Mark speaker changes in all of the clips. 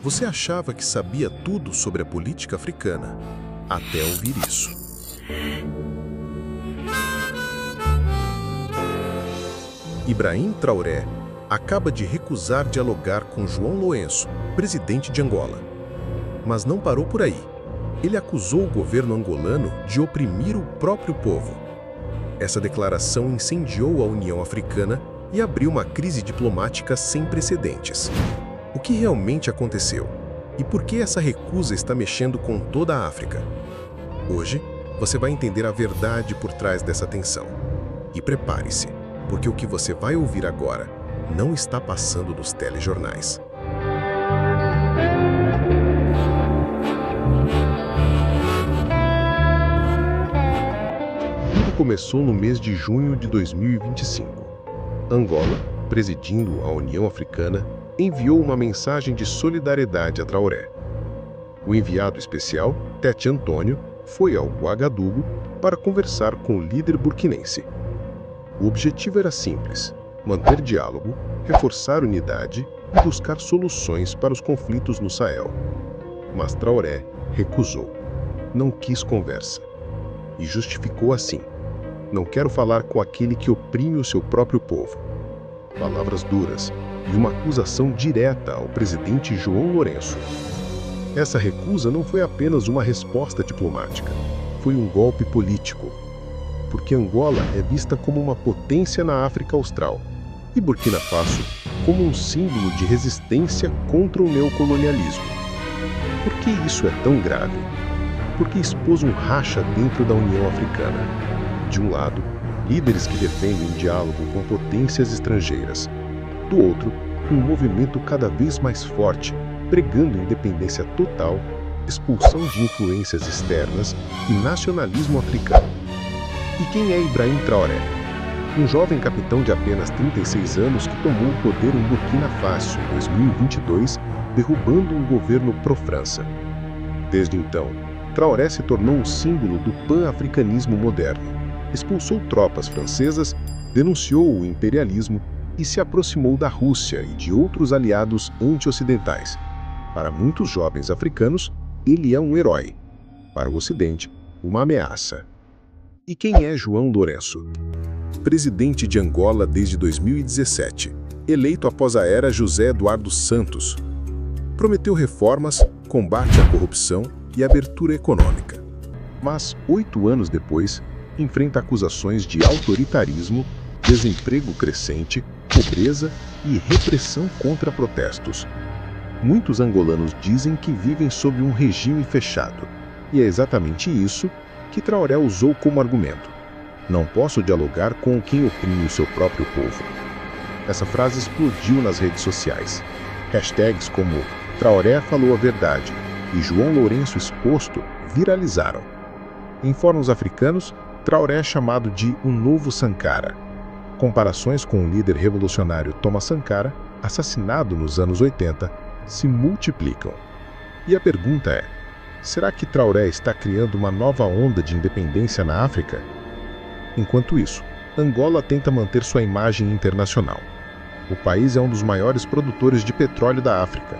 Speaker 1: Você achava que sabia tudo sobre a política africana, até ouvir isso. Ibrahim Traoré acaba de recusar dialogar com João Lourenço, presidente de Angola. Mas não parou por aí. Ele acusou o governo angolano de oprimir o próprio povo. Essa declaração incendiou a União Africana e abriu uma crise diplomática sem precedentes. O que realmente aconteceu? E por que essa recusa está mexendo com toda a África? Hoje, você vai entender a verdade por trás dessa tensão. E prepare-se, porque o que você vai ouvir agora não está passando nos telejornais. Tudo começou no mês de junho de 2025. Angola, presidindo a União Africana, enviou uma mensagem de solidariedade a Traoré. O enviado especial, Tete Antônio, foi ao Ouagadougou para conversar com o líder burkinense. O objetivo era simples: manter diálogo, reforçar unidade e buscar soluções para os conflitos no Sahel. Mas Traoré recusou. Não quis conversa. E justificou assim: não quero falar com aquele que oprime o seu próprio povo. Palavras duras e uma acusação direta ao presidente João Lourenço. Essa recusa não foi apenas uma resposta diplomática, foi um golpe político. Porque Angola é vista como uma potência na África Austral e Burkina Faso como um símbolo de resistência contra o neocolonialismo. Por que isso é tão grave? Porque expôs um racha dentro da União Africana. De um lado, líderes que defendem diálogo com potências estrangeiras. Do outro, um movimento cada vez mais forte, pregando independência total, expulsão de influências externas e nacionalismo africano. E quem é Ibrahim Traoré? Um jovem capitão de apenas 36 anos que tomou o poder em Burkina Faso em 2022, derrubando um governo pró-França. Desde então, Traoré se tornou um símbolo do pan-africanismo moderno. Expulsou tropas francesas, denunciou o imperialismo e se aproximou da Rússia e de outros aliados anti-ocidentais. Para muitos jovens africanos, ele é um herói. Para o Ocidente, uma ameaça. E quem é João Lourenço? Presidente de Angola desde 2017, eleito após a era José Eduardo Santos. Prometeu reformas, combate à corrupção e abertura econômica. Mas, 8 anos depois, enfrenta acusações de autoritarismo, desemprego crescente, pobreza e repressão contra protestos. Muitos angolanos dizem que vivem sob um regime fechado. E é exatamente isso que Traoré usou como argumento. Não posso dialogar com quem oprime o seu próprio povo. Essa frase explodiu nas redes sociais. Hashtags como Traoré falou a verdade e João Lourenço exposto viralizaram. Em fóruns africanos, Traoré é chamado de um novo Sankara. Comparações com o líder revolucionário Thomas Sankara, assassinado nos anos 80, se multiplicam. E a pergunta é: será que Traoré está criando uma nova onda de independência na África? Enquanto isso, Angola tenta manter sua imagem internacional. O país é um dos maiores produtores de petróleo da África,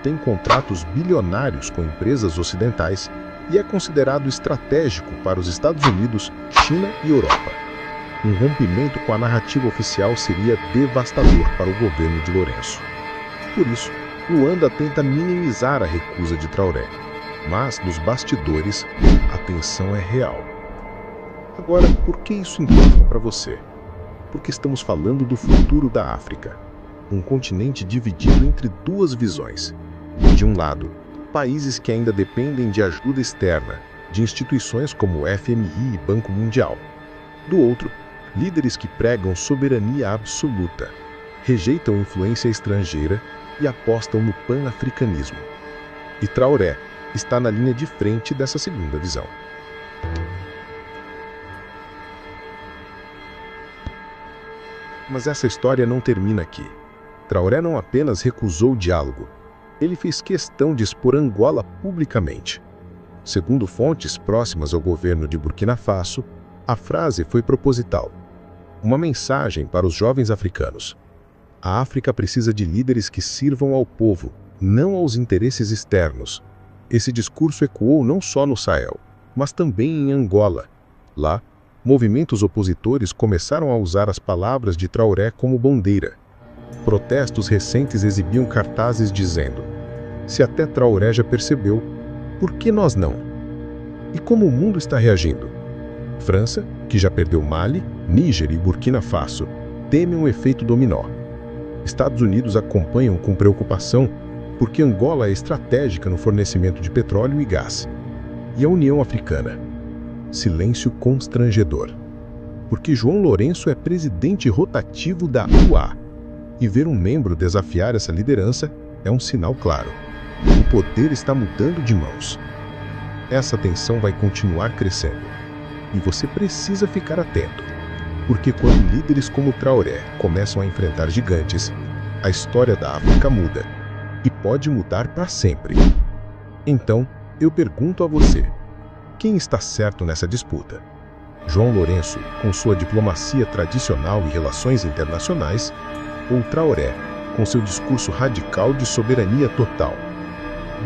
Speaker 1: tem contratos bilionários com empresas ocidentais e é considerado estratégico para os Estados Unidos, China e Europa. Um rompimento com a narrativa oficial seria devastador para o governo de Lourenço. Por isso, Luanda tenta minimizar a recusa de Traoré. Mas, nos bastidores, a tensão é real. Agora, por que isso importa para você? Porque estamos falando do futuro da África. Um continente dividido entre duas visões. De um lado, países que ainda dependem de ajuda externa, de instituições como o FMI e Banco Mundial. Do outro, líderes que pregam soberania absoluta, rejeitam influência estrangeira e apostam no pan-africanismo. E Traoré está na linha de frente dessa segunda visão. Mas essa história não termina aqui. Traoré não apenas recusou o diálogo, ele fez questão de expor Angola publicamente. Segundo fontes próximas ao governo de Burkina Faso, a frase foi proposital. Uma mensagem para os jovens africanos. A África precisa de líderes que sirvam ao povo, não aos interesses externos. Esse discurso ecoou não só no Sahel, mas também em Angola. Lá, movimentos opositores começaram a usar as palavras de Traoré como bandeira. Protestos recentes exibiam cartazes dizendo: "Se até Traoré já percebeu, por que nós não?" E como o mundo está reagindo? França, que já perdeu Mali, Níger e Burkina Faso, teme um efeito dominó. Estados Unidos acompanham com preocupação porque Angola é estratégica no fornecimento de petróleo e gás. E a União Africana? Silêncio constrangedor. Porque João Lourenço é presidente rotativo da UA. E ver um membro desafiar essa liderança é um sinal claro. O poder está mudando de mãos. Essa tensão vai continuar crescendo. E você precisa ficar atento. Porque quando líderes como Traoré começam a enfrentar gigantes, a história da África muda. E pode mudar para sempre. Então, eu pergunto a você, quem está certo nessa disputa? João Lourenço, com sua diplomacia tradicional e relações internacionais, ou Traoré, com seu discurso radical de soberania total?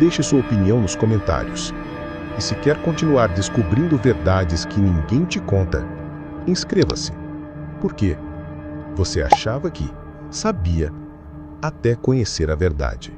Speaker 1: Deixe sua opinião nos comentários. E se quer continuar descobrindo verdades que ninguém te conta, inscreva-se. Por quê? Você achava que sabia até conhecer a verdade.